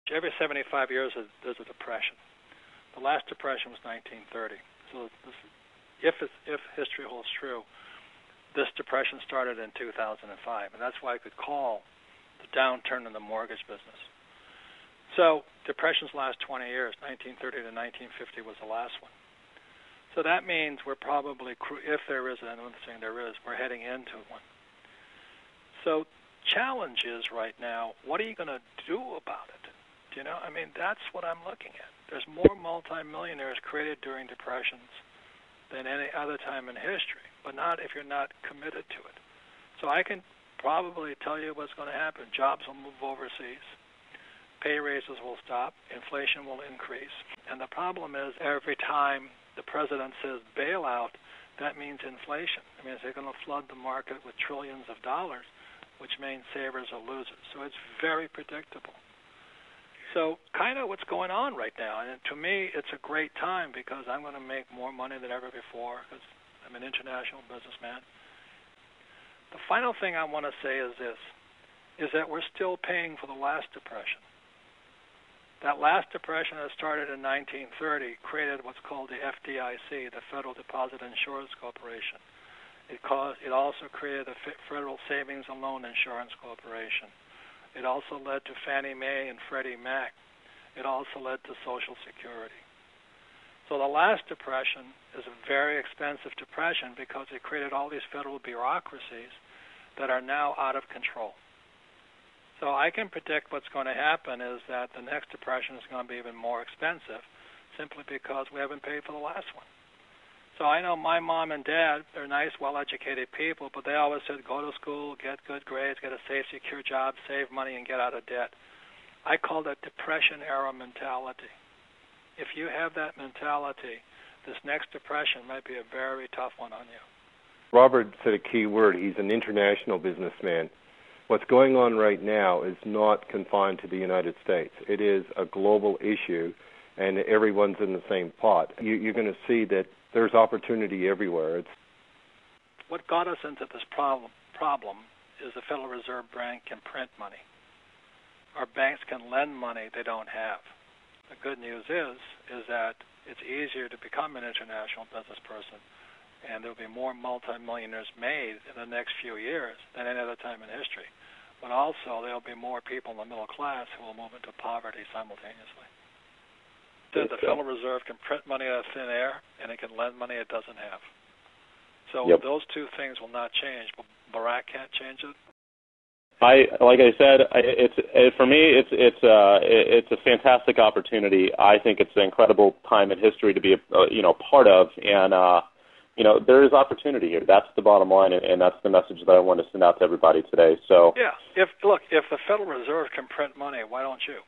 Every 75 years, there's a depression. The last depression was 1930. So if history holds true, this depression started in 2005, and that's why I could call the downturn in the mortgage business. So depressions last 20 years. 1930 to 1950 was the last one. So that means we're probably, if there is, and I'm not saying there is, we're heading into one. So challenge is right now, what are you going to do about it? You know, I mean, that's what I'm looking at. There's more multimillionaires created during depressions than any other time in history, but not if you're not committed to it. So I can probably tell you what's going to happen. Jobs will move overseas. Pay raises will stop. Inflation will increase. And the problem is every time the president says bailout, that means inflation. I mean, they're going to flood the market with trillions of dollars, which means savers or losers. So it's very predictable. So kind of what's going on right now. And to me, it's a great time because I'm going to make more money than ever before because I'm an international businessman. The final thing I want to say is this, is that we're still paying for the last depression. That last depression that started in 1930 created what's called the FDIC, the Federal Deposit Insurance Corporation. It also created the Federal Savings and Loan Insurance Corporation. It also led to Fannie Mae and Freddie Mac. It also led to Social Security. So the last depression is a very expensive depression because it created all these federal bureaucracies that are now out of control. So I can predict what's going to happen is that the next depression is going to be even more expensive simply because we haven't paid for the last one. So I know my mom and dad, they're nice, well-educated people, but they always said go to school, get good grades, get a safe, secure job, save money, and get out of debt. I call that depression-era mentality. If you have that mentality, this next depression might be a very tough one on you. Robert said a key word. He's an international businessman. What's going on right now is not confined to the United States. It is a global issue, and everyone's in the same pot. You're going to see that there's opportunity everywhere. What got us into this problem is the Federal Reserve Bank can print money. Our banks can lend money they don't have. The good news is that it's easier to become an international business person, and there will be more multimillionaires made in the next few years than any other time in history. But also there will be more people in the middle class who will move into poverty simultaneously. The Federal Reserve can print money out of thin air, and it can lend money it doesn't have. So those two things will not change. But Barack can't change it. Like I said, for me, it's a fantastic opportunity. I think it's an incredible time in history to be part of, and there is opportunity here. That's the bottom line, and that's the message that I want to send out to everybody today. So if the Federal Reserve can print money, why don't you?